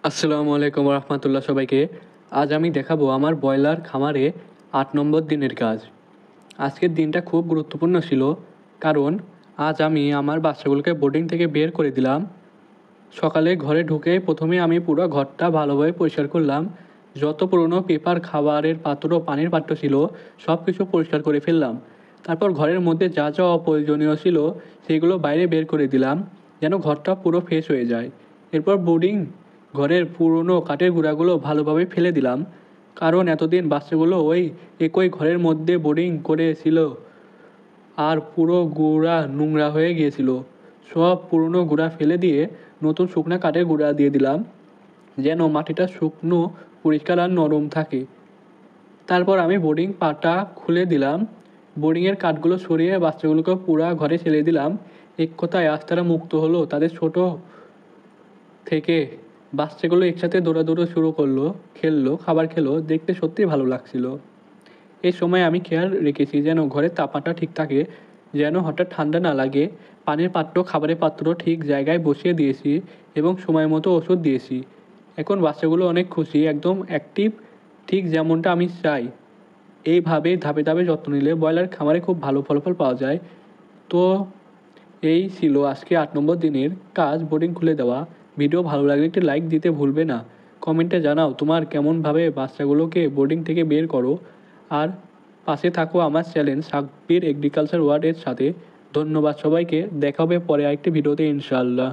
আসসালামু আলাইকুম রহমতুল্লাহ সবাইকে। আজ আমি দেখাবো আমার ব্রয়লার খামারে ৮ নম্বর দিনের কাজ। আজকের দিনটা খুব গুরুত্বপূর্ণ ছিল, কারণ আজ আমি আমার বাচ্চাগুলোকে বোর্ডিং থেকে বের করে দিলাম। সকালে ঘরে ঢুকে প্রথমে আমি পুরো ঘরটা ভালোভাবে পরিষ্কার করলাম। যত পুরনো পেপার, খাবারের পাত্র, পানির পাত্র ছিল, সব কিছু পরিষ্কার করে ফেললাম। তারপর ঘরের মধ্যে যা যা অপ্রয়োজনীয় ছিল সেগুলো বাইরে বের করে দিলাম, যেন ঘরটা পুরো ফ্রেশ হয়ে যায়। এরপর বোর্ডিং ঘরের পুরনো কাঠের গুঁড়াগুলো ভালোভাবে ফেলে দিলাম, কারণ এতদিন বাচ্চাগুলো ওই একই ঘরের মধ্যে বোর্ডিং করেছিল আর পুরো গুঁড়া নোংরা হয়ে গিয়েছিল। সব পুরনো গুঁড়া ফেলে দিয়ে নতুন শুকনা কাঠের গুঁড়া দিয়ে দিলাম, যেন মাটিটা শুকনো, পরিষ্কার আর নরম থাকে। তারপর আমি বোর্ডিং পাটা খুলে দিলাম, বোর্ডিংয়ের কাঠগুলো সরিয়ে বাচ্চাগুলোকে পুরা ঘরে ছেড়ে দিলাম। এক কথায় আজ তারা মুক্ত হলো। তাদের ছোট থেকে বাচ্চাগুলো একসাথে দৌড়াদৌড়ি শুরু করলো, খেললো, খাবার খেলো, দেখতে সত্যিই ভালো লাগছিল। এই সময় আমি খেয়াল রেখেছি যেন ঘরের তাপমাত্রা ঠিক থাকে, যেন হঠাৎ ঠান্ডা না লাগে। পানির পাত্র, খাবারের পাত্র ঠিক জায়গায় বসিয়ে দিয়েছি এবং সময় মতো ওষুধ দিয়েছি। এখন বাচ্চাগুলো অনেক খুশি, একদম অ্যাক্টিভ, ঠিক যেমনটা আমি চাই। এইভাবে ধাপে ধাপে যত্ন নিলে ব্রয়লার খামারে খুব ভালো ফলাফল পাওয়া যায়। তো এই ছিল আজকে ৮ নম্বর দিনের কাজ, বোর্ডিং খুলে দেওয়া। ভিডিও ভালো লাগলে একটি লাইক দিতে ভুলবে না। কমেন্টে জানাও তোমার কেমনভাবে বাচ্চাগুলোকে বোর্ডিং থেকে বের করো। আর পাশে থাকো আমার চ্যানেল সাব্বির এগ্রিকালচার ওয়ার্ল্ড এর সাথে। ধন্যবাদ সবাইকে। দেখা হবে পরে আরেকটি ভিডিওতে ইনশাআল্লাহ।